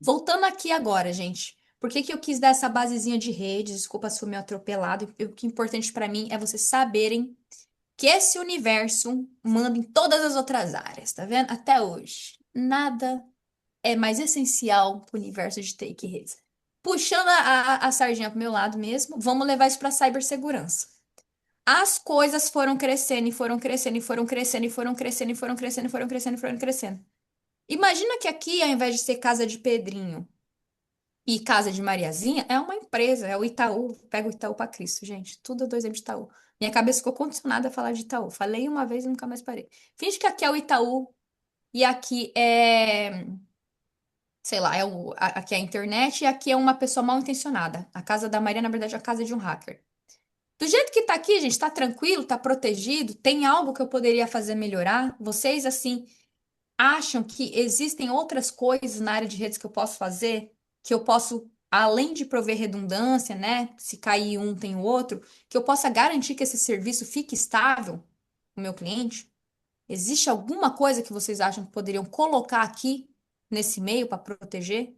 Voltando aqui agora, gente. Por que que eu quis dar essa basezinha de redes? Desculpa se foi meio atropelado. O que é importante para mim é vocês saberem que esse universo manda em todas as outras áreas, tá vendo? Até hoje. Nada é mais essencial para o universo de TI que redes. Puxando a sardinha pro meu lado mesmo, vamos levar isso para cibersegurança. As coisas foram crescendo e foram crescendo e foram crescendo e foram crescendo e foram crescendo e foram crescendo e foram crescendo. Imagina que aqui, ao invés de ser casa de Pedrinho e casa de Mariazinha, é uma empresa, é o Itaú. Pega o Itaú para Cristo, gente. Tudo é dois exemplos de Itaú. Minha cabeça ficou condicionada a falar de Itaú. Falei uma vez e nunca mais parei. Finge que aqui é o Itaú e aqui é, sei lá, aqui é a internet e aqui é uma pessoa mal intencionada. A casa da Maria, na verdade, é a casa de um hacker. Do jeito que tá aqui, gente, tá tranquilo, tá protegido, tem algo que eu poderia fazer melhorar? Vocês, assim, acham que existem outras coisas na área de redes que eu posso fazer? Que eu posso, além de prover redundância, né? Se cair um, tem o outro, que eu possa garantir que esse serviço fique estável no meu cliente? Existe alguma coisa que vocês acham que poderiam colocar aqui nesse meio para proteger?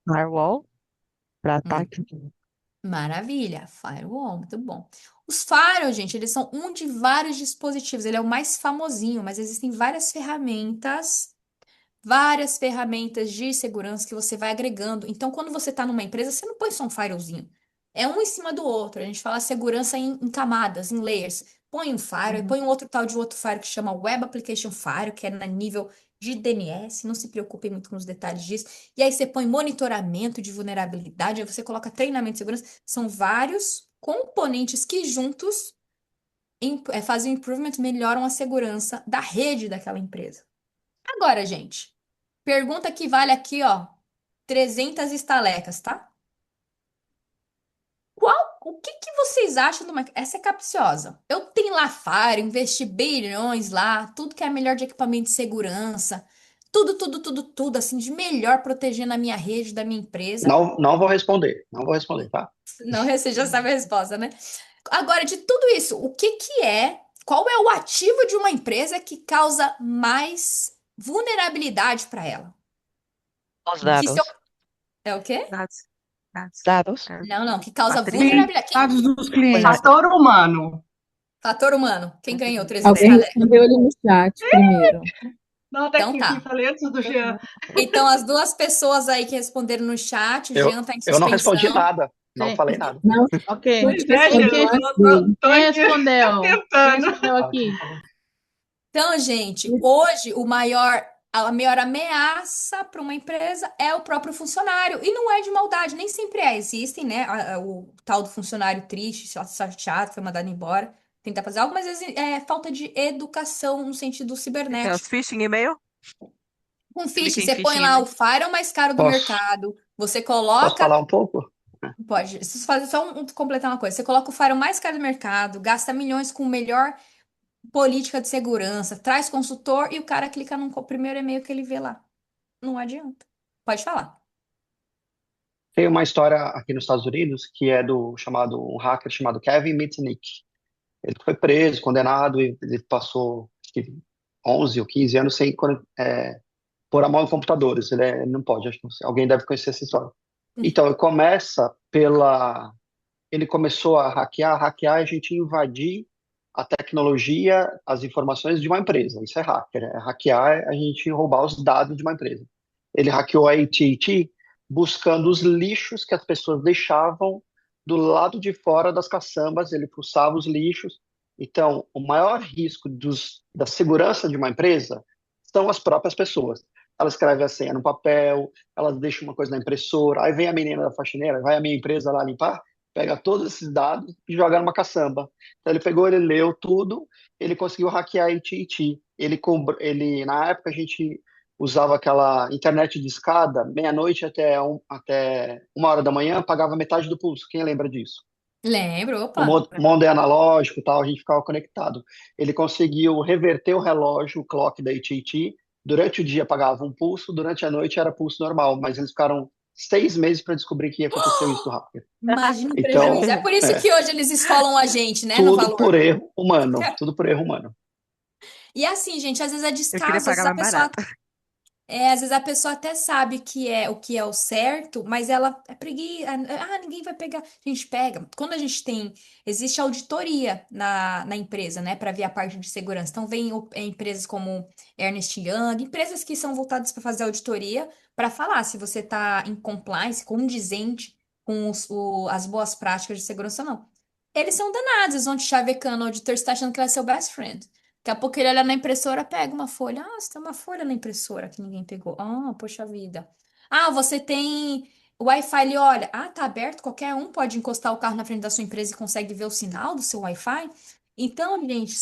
Firewall para Hum. ataque. Maravilha, firewall, muito bom. Os firewalls, gente, eles são um de vários dispositivos. Ele é o mais famosinho, mas existem várias ferramentas de segurança que você vai agregando. Então, quando você está numa empresa, você não põe só um firewallzinho. É um em cima do outro. A gente fala segurança em camadas, em layers. Põe um firewall, e Uhum. põe um outro tal de outro firewall que chama Web Application Firewall, que é na nível de DNS. Não se preocupem muito com os detalhes disso. E aí você põe monitoramento de vulnerabilidade, aí você coloca treinamento de segurança. São vários componentes que juntos fazem o improvement, melhoram a segurança da rede daquela empresa. Agora, gente. Pergunta que vale aqui, ó, 300 estalecas, tá? O que que vocês acham de uma... Essa é capciosa. Eu tenho lá Faro, investi bilhões lá, tudo que é melhor de equipamento de segurança, tudo, assim, de melhor protegendo a minha rede da minha empresa. Não, não vou responder, tá? Não, você já sabe a resposta, né? Agora, de tudo isso, qual é o ativo de uma empresa que causa mais vulnerabilidade para ela? Os Que se eu... dados. É o quê? Dados, dados. Dados. É, Não, não, que causa matriz. Sim, vulnerabilidade. dados dos Conhece. clientes. Fator humano. Fator humano. Quem ganhou 300 Alguém estalecas? respondeu ali no chat primeiro. Não, tá Então aqui, sim, tá. falei antes do Jean. Então, as duas pessoas aí que responderam no chat, o Eu, Jean tá em eu não respondi suspensão. nada, não Sim. falei nada. Não, Ok. não Pois te é, Jean, respondeu Quem, eu tô, assim. tô quem aqui respondeu? Quem tentando. respondeu Fala, aqui? fala. Então, gente, hoje a maior ameaça para uma empresa é o próprio funcionário. E não é de maldade, nem sempre é. Existem, né? O tal do funcionário triste, chateado, foi mandado embora, tentar fazer algo, mas às vezes é falta de educação no sentido Tem os cibernético. phishing e-mail? Com Clique phishing, em você põe phishing lá e-mail. o Fire mais caro do Posso, mercado, você posso coloca. falar um pouco? Pode. Se fazer só completar uma coisa. Você coloca o Fire mais caro do mercado, gasta milhões com melhor política de segurança, traz consultor e o cara clica no primeiro e-mail que ele vê lá. Não adianta. Pode falar. Tem uma história aqui nos Estados Unidos que é um hacker chamado Kevin Mitnick. Ele foi preso, condenado, e ele passou acho que 11 ou 15 anos sem pôr a mão em computadores. Ele não pode, acho que alguém deve conhecer essa história. Então, ele começou a hackear é a gente invadir a tecnologia, as informações de uma empresa. Isso é hacker. Hackear é a gente roubar os dados de uma empresa. Ele hackeou a AT&T buscando os lixos que as pessoas deixavam do lado de fora das caçambas, ele fuçava os lixos. Então, o maior risco da segurança de uma empresa são as próprias pessoas. Ela escreve a senha no papel, ela deixa uma coisa na impressora, aí vem a menina da faxineira, vai a minha empresa lá limpar, pega todos esses dados e joga numa caçamba. Então ele pegou, ele leu tudo, ele conseguiu hackear a AT&T. Na época a gente usava aquela internet de escada, meia-noite até 1 hora da manhã, pagava metade do pulso. Quem lembra disso? Lembro, O opa. mundo é analógico, tal, a gente ficava conectado. Ele conseguiu reverter o relógio, o clock da AT&T. Durante o dia pagava um pulso, durante a noite era pulso normal, mas eles ficaram 6 meses para descobrir que aconteceu isso do hacker. Imagina o prejuízo. Então, É por isso que hoje eles esfolam a gente, né, no tudo valor. por erro humano, tudo por erro humano. E assim, gente, às vezes é Eu queria descaso, às pagar vezes a mais pessoa barato. Às vezes a pessoa até sabe o que é o certo, mas ela é preguiça. Ah, ninguém vai pegar. A gente pega. Quando a gente tem. Existe auditoria na empresa, né, para ver a parte de segurança. Então, vem empresas como Ernst Young, empresas que são voltadas para fazer auditoria, para falar se você está em compliance, condizente com as boas práticas de segurança ou não. Eles são danados, eles vão te chavecando, o auditor está achando que ele é seu best friend. Daqui a pouco ele olha na impressora, pega uma folha. Ah, você tem uma folha na impressora que ninguém pegou. Ah, poxa vida. Ah, você tem Wi-Fi, ele olha. Ah, tá aberto, qualquer um pode encostar o carro na frente da sua empresa e consegue ver o sinal do seu Wi-Fi. Então, gente,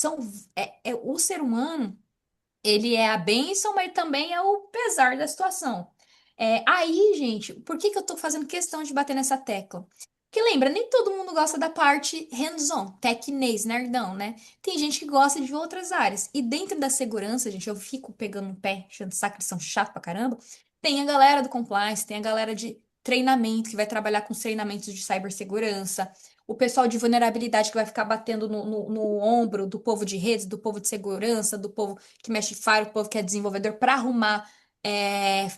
o ser humano, ele é a bênção, mas também é o pesar da situação. Aí, gente, por que que eu tô fazendo questão de bater nessa tecla? Porque lembra, nem todo mundo gosta da parte hands-on, tecnês, nerdão, né? Tem gente que gosta de outras áreas. E dentro da segurança, gente, eu fico pegando no pé, achando saco, eles são chato pra caramba. Tem a galera do compliance, tem a galera de treinamento, que vai trabalhar com os treinamentos de cibersegurança. O pessoal de vulnerabilidade que vai ficar batendo no ombro do povo de redes, do povo de segurança, do povo que mexe fire, o povo que é desenvolvedor, para arrumar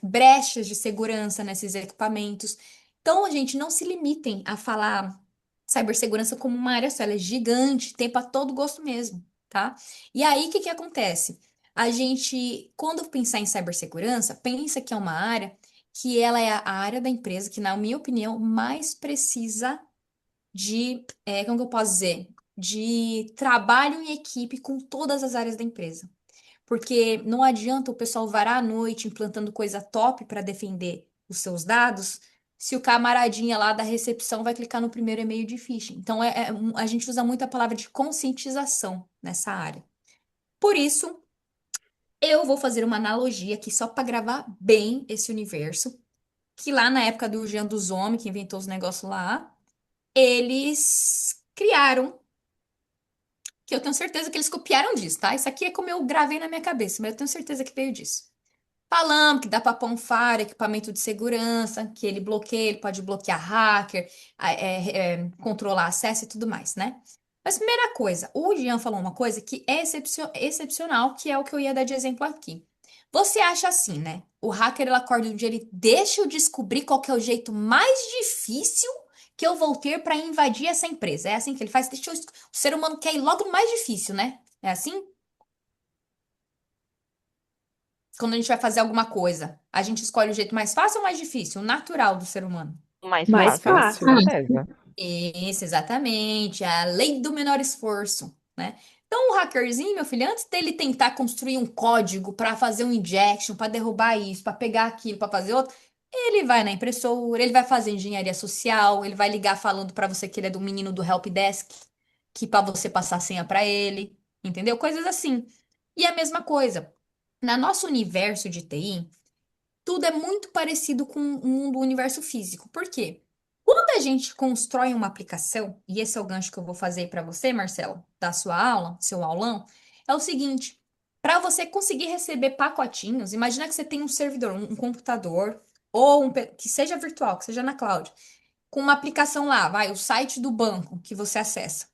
brechas de segurança nesses equipamentos. Então, gente, não se limitem a falar cibersegurança como uma área só, ela é gigante, tem para todo gosto mesmo, tá? E aí, o que que acontece? A gente, quando pensar em cibersegurança, pensa que é uma área que ela é a área da empresa que, na minha opinião, mais precisa como que eu posso dizer? De trabalho em equipe com todas as áreas da empresa. Porque não adianta o pessoal varar à noite implantando coisa top para defender os seus dados, se o camaradinha lá da recepção vai clicar no primeiro e-mail de phishing. Então, a gente usa muito a palavra de conscientização nessa área. Por isso, eu vou fazer uma analogia aqui só para gravar bem esse universo, que lá na época do Jean dos Homens, que inventou os negócios lá, eles criaram, que eu tenho certeza que eles copiaram disso, tá? Isso aqui é como eu gravei na minha cabeça, mas eu tenho certeza que veio disso. Falando que dá para pôr um FAR, equipamento de segurança, que ele bloqueia, ele pode bloquear hacker, controlar acesso e tudo mais, né? Mas primeira coisa, o Jean falou uma coisa que é excepcional, que é o que eu ia dar de exemplo aqui. Você acha assim, né? O hacker, ele acorda um dia, ele deixa eu descobrir qual que é o jeito mais difícil que eu vou ter para invadir essa empresa. É assim que ele faz. O ser humano quer ir logo no mais difícil, né? É assim? Quando a gente vai fazer alguma coisa, a gente escolhe o jeito mais fácil ou mais difícil? O natural do ser humano. Mais Mais fácil, com fácil. certeza. Isso, exatamente. A lei do menor esforço, né? Então, o hackerzinho, meu filho, antes dele tentar construir um código para fazer um injection, para derrubar isso, para pegar aquilo, para fazer outro, ele vai na impressora, ele vai fazer engenharia social, ele vai ligar falando para você que ele é do menino do help desk, que para você passar a senha para ele, entendeu? Coisas assim. E a mesma coisa. Na nosso universo de TI, tudo é muito parecido com o mundo, o universo físico. Por quê? Quando a gente constrói uma aplicação, e esse é o gancho que eu vou fazer para você, Marcelo, da sua aula, seu aulão, é o seguinte: para você conseguir receber pacotinhos, imagina que você tem um servidor, um computador, ou que seja virtual, que seja na cloud, com uma aplicação lá, vai, o site do banco que você acessa.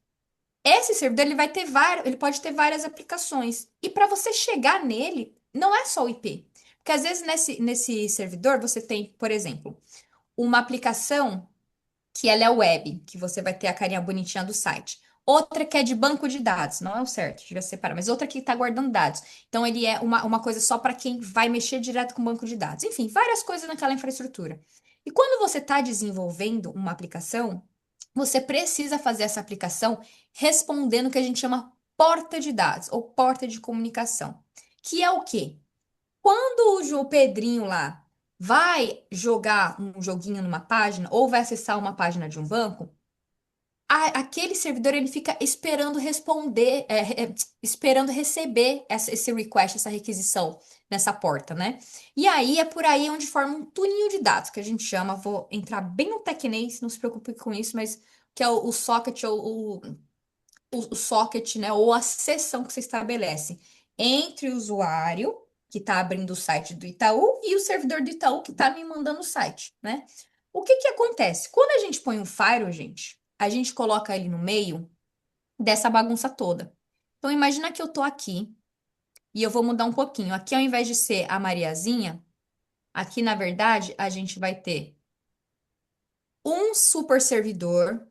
Esse servidor ele vai ter ele pode ter várias aplicações. E para você chegar nele, não é só o IP. Porque às vezes nesse servidor você tem, por exemplo, uma aplicação que ela é web, que você vai ter a carinha bonitinha do site. Outra que é de banco de dados, não é o certo, devia separar, mas outra que está guardando dados. Então ele é uma coisa só para quem vai mexer direto com o banco de dados. Enfim, várias coisas naquela infraestrutura. E quando você está desenvolvendo uma aplicação, você precisa fazer essa aplicação respondendo o que a gente chama porta de dados ou porta de comunicação. Que é o quê? Quando o João Pedrinho lá vai jogar um joguinho numa página ou vai acessar uma página de um banco, aquele servidor ele fica esperando responder, esperando receber esse request, essa requisição nessa porta, né? E aí é por aí onde forma um tuninho de dados, que a gente chama, vou entrar bem no tecnês, não se preocupe com isso, mas que é o socket, ou o socket, né? Ou a sessão que você estabelece entre o usuário que está abrindo o site do Itaú e o servidor do Itaú que está me mandando o site, né? O que que acontece? Quando a gente põe um firewall, gente, a gente coloca ele no meio dessa bagunça toda. Então, imagina que eu tô aqui E eu vou mudar um pouquinho. Aqui, ao invés de ser a Mariazinha, aqui, na verdade, a gente vai ter um super servidor.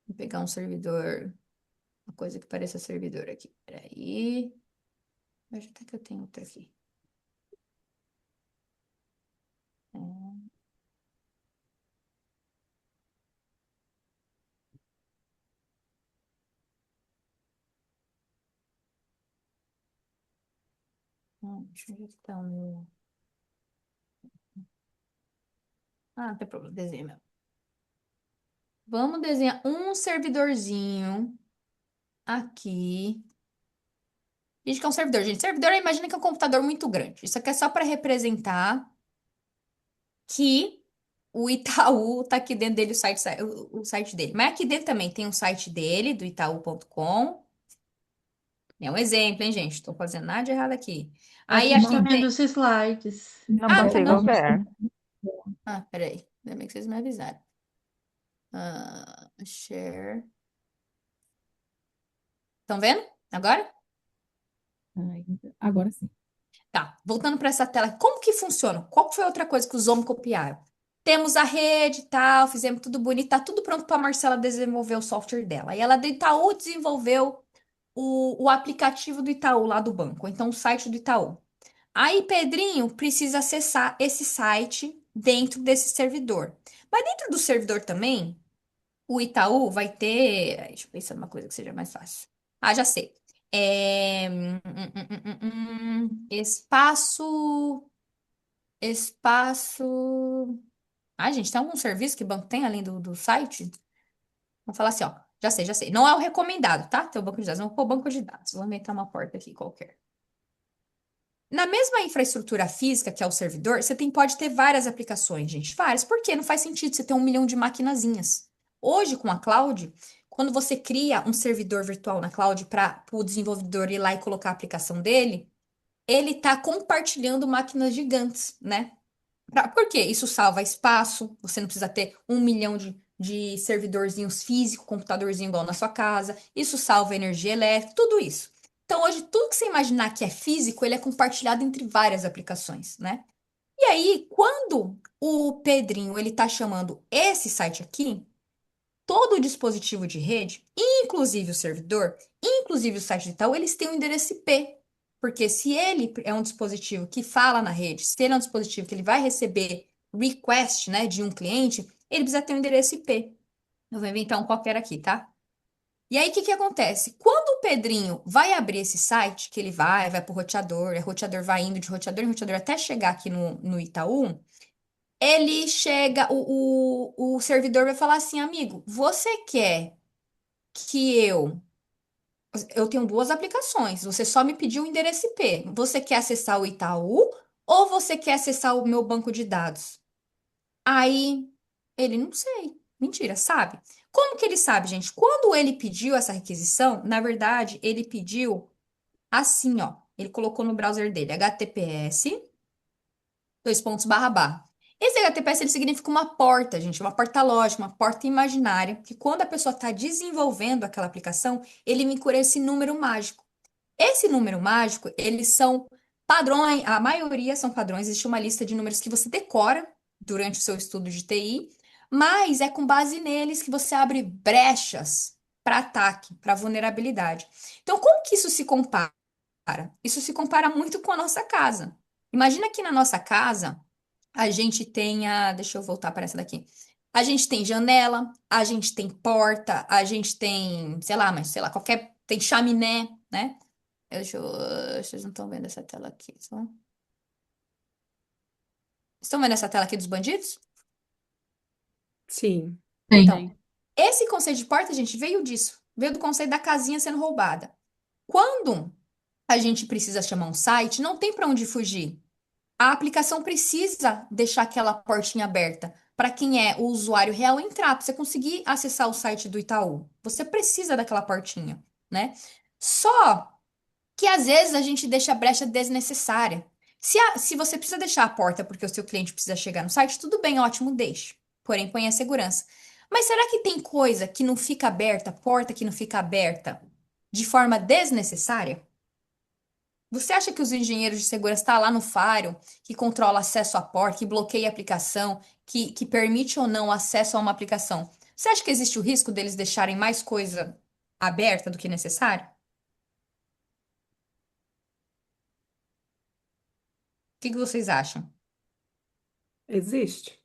Vou pegar um servidor, uma coisa que pareça servidor aqui. Peraí. Mas até que eu tenho outro aqui. É, deixa eu ver aqui tá o meu. Ah, não tem problema, desenho mesmo. Vamos desenhar um servidorzinho aqui. Diz que é um servidor, gente. Servidor, imagina que é um computador muito grande. Isso aqui é só para representar que o Itaú tá aqui dentro dele, o site dele. Mas aqui dentro também tem um site dele, do itaú.com. É um exemplo, hein, gente? Estou fazendo nada de errado aqui. A Aí gente tá aqui vendo tem. os slides. Não Ah, tá, consigo não. ver. Peraí. Ainda bem que vocês me avisaram. Share. Estão vendo? Agora? Agora sim. Tá, voltando para essa tela, como que funciona? Qual que foi a outra coisa que os homens copiaram? Temos a rede e tal, fizemos tudo bonito, tá tudo pronto para a Marcela desenvolver o software dela. E ela do Itaú desenvolveu o aplicativo do Itaú lá do banco, então o site do Itaú. Aí Pedrinho precisa acessar esse site dentro desse servidor. Mas dentro do servidor também, o Itaú vai ter. Deixa eu pensar numa coisa que seja mais fácil. Ah, já sei. Espaço. Espaço. Ah, gente, tem algum serviço que o banco tem além do site? Vamos falar assim, ó. Já sei, já sei. Não é o recomendado, tá? Tem o banco de dados. Vamos pôr o banco de dados. Vou inventar uma porta aqui qualquer. Na mesma infraestrutura física, que é o servidor, você pode ter várias aplicações, gente. Várias. Por quê? Não faz sentido você ter 1 milhão de maquinazinhas. Hoje, com a cloud, quando você cria um servidor virtual na cloud para o desenvolvedor ir lá e colocar a aplicação dele, ele está compartilhando máquinas gigantes, né? Por quê? Isso salva espaço, você não precisa ter 1 milhão de servidorzinhos físicos, computadorzinho igual na sua casa. Isso salva energia elétrica, tudo isso. Então, hoje, tudo que você imaginar que é físico, ele é compartilhado entre várias aplicações, né? E aí, quando o Pedrinho ele tá chamando esse site aqui, todo o dispositivo de rede, inclusive o servidor, inclusive o site de Itaú, eles têm um endereço IP. Porque se ele é um dispositivo que fala na rede, se ele é um dispositivo que ele vai receber request, né, de um cliente, ele precisa ter um endereço IP. Eu vou inventar um qualquer aqui, tá? E aí, o que que acontece? Quando o Pedrinho vai abrir esse site, que ele vai pro roteador, roteador vai indo de roteador em roteador até chegar aqui no Itaú, ele chega, o servidor vai falar assim, amigo, você quer que eu tenho duas aplicações, você só me pediu o endereço IP. Você quer acessar o Itaú ou você quer acessar o meu banco de dados? Aí ele não sei. Mentira, sabe? Como que ele sabe, gente? Quando ele pediu essa requisição, na verdade, ele pediu assim, ó. Ele colocou no browser dele HTTPS, dois pontos, barra, barra. Esse HTTPS ele significa uma porta, gente, uma porta lógica, uma porta imaginária, que quando a pessoa está desenvolvendo aquela aplicação, ele vincula esse número mágico. Esse número mágico, eles são padrões, a maioria são padrões, existe uma lista de números que você decora durante o seu estudo de TI, mas é com base neles que você abre brechas para ataque, para vulnerabilidade. Então, como que isso se compara? Isso se compara muito com a nossa casa. Imagina que na nossa casa a gente tenha, deixa eu voltar para essa daqui. A gente tem janela, a gente tem porta, a gente tem, sei lá, mas sei lá, qualquer, tem chaminé, né? Deixa eu, vocês não estão vendo essa tela aqui, só. Estão vendo essa tela aqui dos bandidos? Sim. Tem. Então, esse conceito de porta, gente, veio disso. Veio do conceito da casinha sendo roubada. Quando a gente precisa chamar um site, não tem para onde fugir. A aplicação precisa deixar aquela portinha aberta para quem é o usuário real entrar, para você conseguir acessar o site do Itaú. Você precisa daquela portinha, né? Só que às vezes a gente deixa a brecha desnecessária. Se você precisa deixar a porta porque o seu cliente precisa chegar no site, tudo bem, ótimo, deixe. Porém, põe a segurança. Mas será que tem coisa que não fica aberta, porta que não fica aberta de forma desnecessária? Você acha que os engenheiros de segurança estão lá no Faro, que controla acesso à porta, que bloqueia a aplicação, que permite ou não acesso a uma aplicação? Você acha que existe o risco deles deixarem mais coisa aberta do que necessário? O que vocês acham? Existe?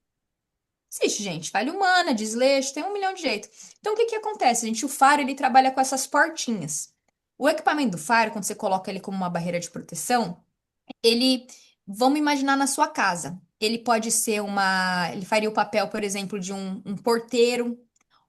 Existe, gente. Falha humana, desleixo, tem um milhão de jeitos. Então, o que que acontece, gente? O Faro, ele trabalha com essas portinhas. O equipamento do Faro, quando você coloca ele como uma barreira de proteção, ele, vamos imaginar na sua casa. Ele pode ser ele faria o papel, por exemplo, de um porteiro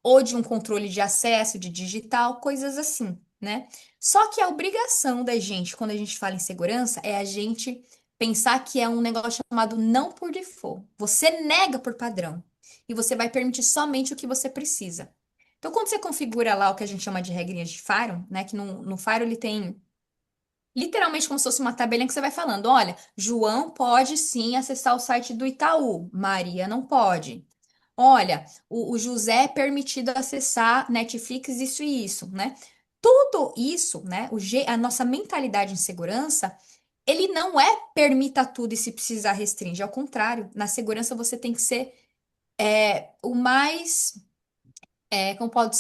ou de um controle de acesso, de digital, coisas assim, né? Só que a obrigação da gente, quando a gente fala em segurança, é a gente pensar que é um negócio chamado não por default. Você nega por padrão e você vai permitir somente o que você precisa. Então, quando você configura lá o que a gente chama de regrinhas de Faro, né? Que no Faro ele tem literalmente como se fosse uma tabelinha que você vai falando: olha, João pode sim acessar o site do Itaú, Maria não pode. Olha, o José é permitido acessar Netflix, isso e isso, né? Tudo isso, né? A nossa mentalidade em segurança, ele não é permita tudo e se precisar restringe. Ao contrário, na segurança você tem que ser o mais, como pode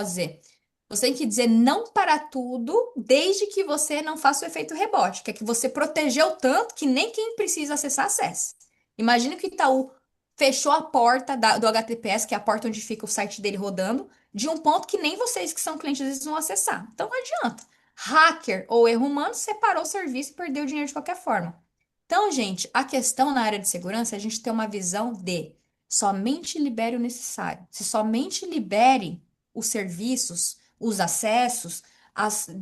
dizer? Você tem que dizer não para tudo, desde que você não faça o efeito rebote, que é que você protegeu tanto que nem quem precisa acessar acesse. Imagina que o Itaú fechou a porta do HTTPS, que é a porta onde fica o site dele rodando, de um ponto que nem vocês que são clientes às vezes vão acessar. Então não adianta. Hacker ou erro humano separou o serviço e perdeu o dinheiro de qualquer forma. Então, gente, a questão na área de segurança é a gente ter uma visão de somente libere o necessário. Se somente libere os serviços, os acessos,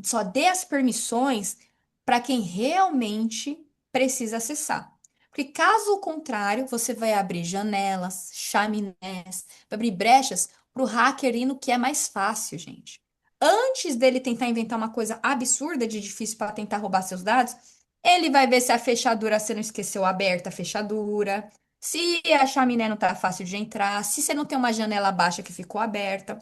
só dê as permissões para quem realmente precisa acessar. Porque caso contrário, você vai abrir janelas, chaminés, vai abrir brechas para o hacker ir no que é mais fácil, gente. Antes dele tentar inventar uma coisa absurda de difícil para tentar roubar seus dados, ele vai ver se a fechadura, você não esqueceu aberta a fechadura, se a chaminé não tá fácil de entrar, se você não tem uma janela baixa que ficou aberta,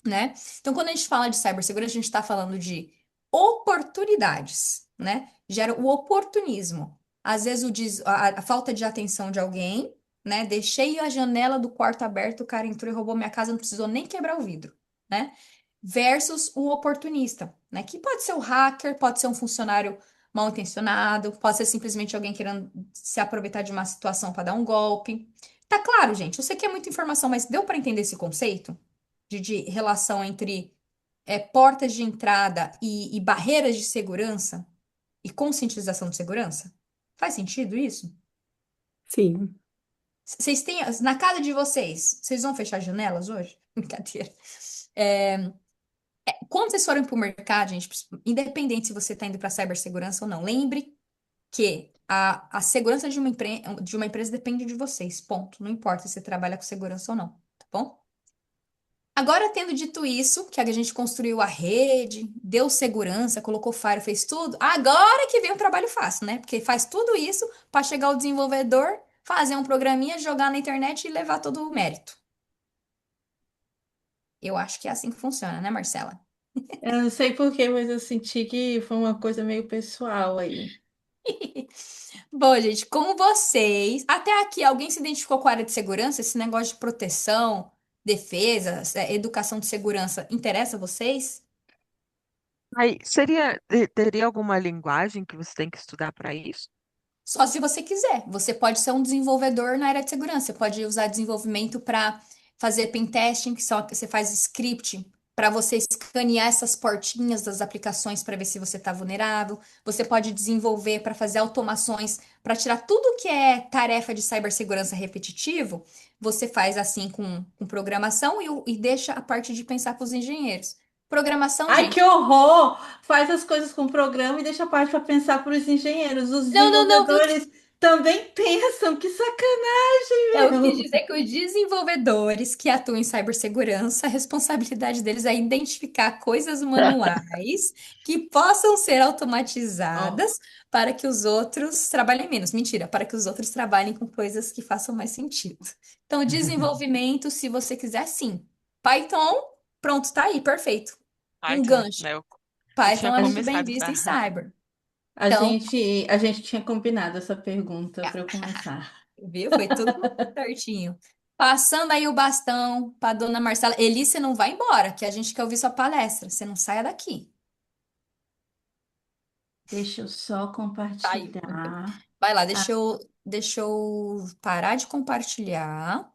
né? Então, quando a gente fala de cibersegurança, a gente está falando de oportunidades, né? Gera o oportunismo. Às vezes a falta de atenção de alguém, né? Deixei a janela do quarto aberta, o cara entrou e roubou minha casa, não precisou nem quebrar o vidro, né? Versus o oportunista, né? Que pode ser o hacker, pode ser um funcionário mal intencionado, pode ser simplesmente alguém querendo se aproveitar de uma situação para dar um golpe. Tá claro, gente? Eu sei que é muita informação, mas deu para entender esse conceito de relação entre portas de entrada e barreiras de segurança e conscientização de segurança? Faz sentido isso? Sim. Vocês têm, na casa de vocês vão fechar janelas hoje? Brincadeira. Quando vocês forem para o mercado, gente, independente se você está indo para cibersegurança ou não, lembre que a segurança de uma empresa depende de vocês, ponto. Não importa se você trabalha com segurança ou não, tá bom? Agora, tendo dito isso, que a gente construiu a rede, deu segurança, colocou Fire, fez tudo, agora que vem o trabalho fácil, né? Porque faz tudo isso para chegar o desenvolvedor, fazer um programinha, jogar na internet e levar todo o mérito. Eu acho que é assim que funciona, né, Marcela? Eu não sei por quê, mas eu senti que foi uma coisa meio pessoal aí. Bom, gente, como vocês, até aqui, alguém se identificou com a área de segurança? Esse negócio de proteção, defesa, educação de segurança, interessa a vocês? Aí, teria alguma linguagem que você tem que estudar para isso? Só se você quiser. Você pode ser um desenvolvedor na área de segurança. Você pode usar desenvolvimento para fazer pen testing, que você faz script para você escanear essas portinhas das aplicações para ver se você está vulnerável. Você pode desenvolver para fazer automações para tirar tudo que é tarefa de cibersegurança repetitivo. Você faz assim com programação e deixa a parte de pensar para os engenheiros. Programação, Ai, que gente. horror! Faz as coisas com o programa e deixa a parte para pensar para os engenheiros. Os Não, não, não. desenvolvedores também pensam. Que sacanagem, Eu quis meu! dizer que os desenvolvedores que atuam em cibersegurança, a responsabilidade deles é identificar coisas manuais que possam ser Ó, automatizadas para que os outros trabalhem menos. Mentira, para que os outros trabalhem com coisas que façam mais sentido. Então, desenvolvimento, se você quiser, sim. Python, pronto, tá aí, perfeito. Um Python, gancho. né? Eu Python tinha é muito bem começado visto em a... cyber. Então, A gente tinha combinado essa pergunta para eu começar. viu? Foi tudo certinho. Passando aí o bastão para dona Marcela. Eli, você não vai embora, que a gente quer ouvir sua palestra. Você não saia daqui. Deixa eu só Saiu. compartilhar. Vai lá, Ah, deixa eu parar de compartilhar.